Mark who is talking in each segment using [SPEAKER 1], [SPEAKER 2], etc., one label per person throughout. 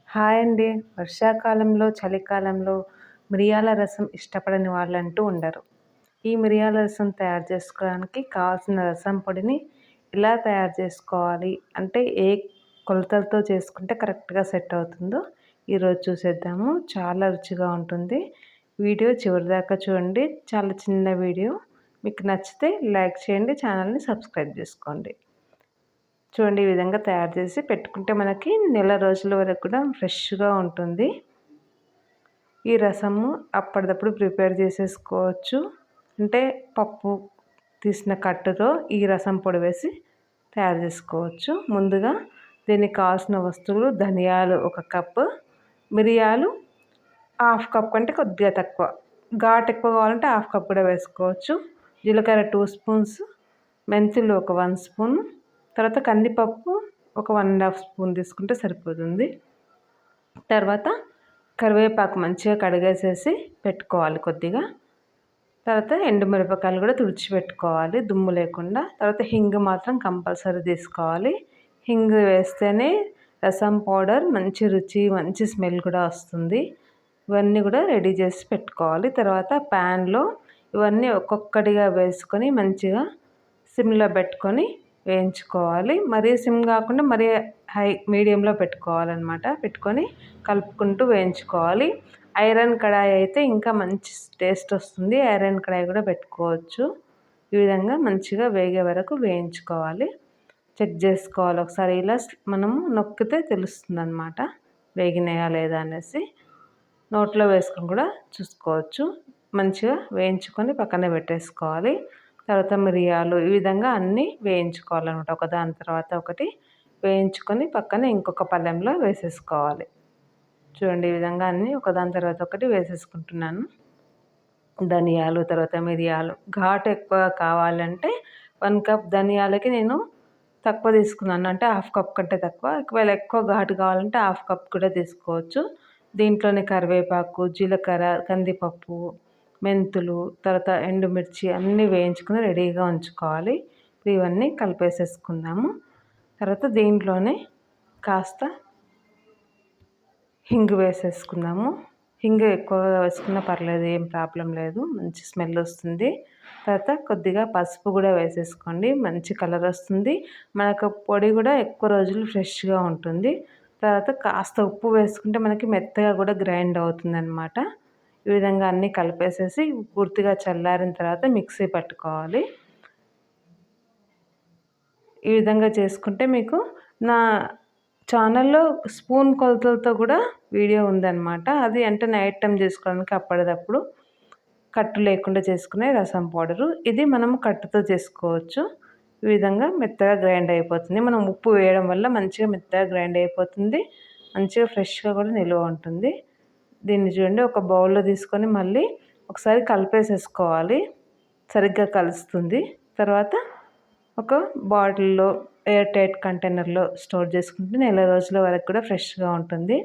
[SPEAKER 1] Hi అండి. వర్షాకాలంలో, చలికాలంలో మిరియాల రసం ఇష్టపడని వాళ్ళంటూ ఉండరు. ఈ మిరియాల రసం తయారు చేసుకోవడానికి కావాల్సిన రసం పొడిని ఎలా తయారు చేసుకోవాలి, అంటే ఏ కొలతలతో చేసుకుంటే కరెక్ట్‌గా సెట్ అవుతుందో ఈరోజు చూసేద్దాము. చాలా రుచిగా ఉంటుంది. వీడియో చివరిదాకా చూడండి. చాలా చిన్న వీడియో. మీకు నచ్చితే లైక్ చేయండి. ఛానల్‌ని సబ్స్క్రైబ్ చేసుకోండి. చూడండి, ఈ విధంగా తయారు చేసి పెట్టుకుంటే మనకి నెల రోజుల వరకు కూడా ఫ్రెష్గా ఉంటుంది. ఈ రసము అప్పటిదప్పుడు ప్రిపేర్ చేసేసుకోవచ్చు. అంటే పప్పు తీసిన కట్టుతో ఈ రసం పొడి వేసి తయారు చేసుకోవచ్చు. ముందుగా దీనికి కావాల్సిన వస్తువులు: ధనియాలు 1 కప్పు, మిరియాలు హాఫ్ కప్ కంటే కొద్దిగా తక్కువ, ఘాటు ఎక్కువ కావాలంటే హాఫ్ కప్ కూడా వేసుకోవచ్చు. జీలకర్ర 2 స్పూన్స్, మెంతులు ఒక 1 స్పూన్, తర్వాత కందిపప్పు ఒక 1½ స్పూన్ తీసుకుంటే సరిపోతుంది. తర్వాత కరివేపాకు మంచిగా కడిగేసేసి పెట్టుకోవాలి కొద్దిగా. తర్వాత ఎండుమిరపకాయలు కూడా తుడిచిపెట్టుకోవాలి దుమ్ము లేకుండా. తర్వాత హింగు మాత్రం కంపల్సరీ తీసుకోవాలి. హింగు వేస్తేనే రసం పౌడర్ మంచి రుచి, మంచి స్మెల్ కూడా వస్తుంది. ఇవన్నీ కూడా రెడీ చేసి పెట్టుకోవాలి. తర్వాత ప్యాన్లో ఇవన్నీ ఒక్కొక్కటిగా వేసుకొని మంచిగా సిమ్లో పెట్టుకొని వేయించుకోవాలి. మరీ సిమ్ కాకుండా మరీ హై మీడియంలో పెట్టుకోవాలన్నమాట. పెట్టుకొని కలుపుకుంటూ వేయించుకోవాలి. ఐరన్ కడాయి అయితే ఇంకా మంచి టేస్ట్ వస్తుంది. ఐరన్ కడాయి కూడా పెట్టుకోవచ్చు. ఈ విధంగా మంచిగా వేగే వరకు వేయించుకోవాలి. చెక్ చేసుకోవాలి ఒకసారి. ఇలా మనము నొక్కితే తెలుస్తుంది అన్నమాట వేగినాయా లేదా అనేసి. నోట్లో వేసుకొని కూడా చూసుకోవచ్చు. మంచిగా వేయించుకొని పక్కన పెట్టేసుకోవాలి. తర్వాత మిరియాలు ఈ విధంగా అన్నీ వేయించుకోవాలన్నమాట. ఒకదాని తర్వాత ఒకటి వేయించుకొని పక్కన ఇంకొక పళ్ళెంలో వేసేసుకోవాలి. చూడండి, ఈ విధంగా అన్నీ ఒకదాని తర్వాత ఒకటి వేసేసుకుంటున్నాను. ధనియాలు, తర్వాత మిరియాలు. ఘాటు ఎక్కువ కావాలంటే 1 కప్ ధనియాలకి నేను తక్కువ తీసుకున్నాను, అంటే హాఫ్ కప్ కంటే తక్కువ. ఒకవేళ ఎక్కువ ఘాటు కావాలంటే హాఫ్ కప్ కూడా తీసుకోవచ్చు. దీంట్లోనే కరివేపాకు, జీలకర్ర, కందిపప్పు, మెంతులు, తర్వాత ఎండుమిర్చి అన్నీ వేయించుకొని రెడీగా ఉంచుకోవాలి. ఇవన్నీ కలిపేసేసుకుందాము. తర్వాత దీంట్లోనే కాస్త హింగు వేసేసుకుందాము. హింగు ఎక్కువగా వేసుకున్నా పర్లేదు, ఏం ప్రాబ్లం లేదు, మంచి స్మెల్ వస్తుంది. తర్వాత కొద్దిగా పసుపు కూడా వేసేసుకోండి, మంచి కలర్ వస్తుంది. మనకు పొడి కూడా ఎక్కువ రోజులు ఫ్రెష్గా ఉంటుంది. తర్వాత కాస్త ఉప్పు వేసుకుంటే మనకి మెత్తగా కూడా గ్రైండ్ అవుతుందన్నమాట. ఈ విధంగా అన్నీ కలిపేసేసి పూర్తిగా చల్లారిన తర్వాత మిక్సీ పట్టుకోవాలి. ఈ విధంగా చేసుకుంటే మీకు నా ఛానల్లో స్పూన్ కొలతలతో కూడా వీడియో ఉందన్నమాట. అది అంటే నైట్ టైం చేసుకోవడానికి అప్పటిదప్పుడు కట్టు లేకుండా చేసుకునే రసం పౌడరు. ఇది మనం కట్టుతో చేసుకోవచ్చు. ఈ విధంగా మెత్తగా గ్రైండ్ అయిపోతుంది. మనం ఉప్పు వేయడం వల్ల మంచిగా మెత్తగా గ్రైండ్ అయిపోతుంది. మంచిగా ఫ్రెష్గా కూడా నిల్వ ఉంటుంది. దీన్ని చూడండి, ఒక బౌల్లో తీసుకొని మళ్ళీ ఒకసారి కలిపేసేసుకోవాలి. సరిగ్గా కలుస్తుంది. తర్వాత ఒక బాటిల్లో ఎయిర్ టైట్ కంటైనర్లో స్టోర్ చేసుకుంటే నెల రోజుల వరకు కూడా ఫ్రెష్గా ఉంటుంది.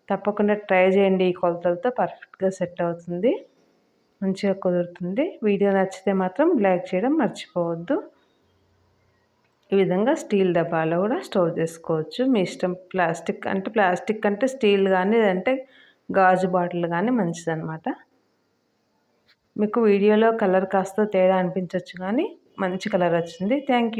[SPEAKER 1] తప్పకుండా ట్రై చేయండి. ఈ కొలతలతో పర్ఫెక్ట్గా సెట్ అవుతుంది, మంచిగా కుదురుతుంది. వీడియో నచ్చితే మాత్రం లైక్ చేయడం మర్చిపోవద్దు. ఈ విధంగా స్టీల్ డబ్బాలో కూడా స్టోర్ చేసుకోవచ్చు, మీ ఇష్టం. ప్లాస్టిక్ అంటే స్టీల్ కానీ, లేదంటే గాజు బాటిల్ కానీ మంచిదన్నమాట. మీకు వీడియోలో కలర్ కాస్త తేడా అనిపించవచ్చు కానీ మంచి కలర్ వచ్చింది. Thank you.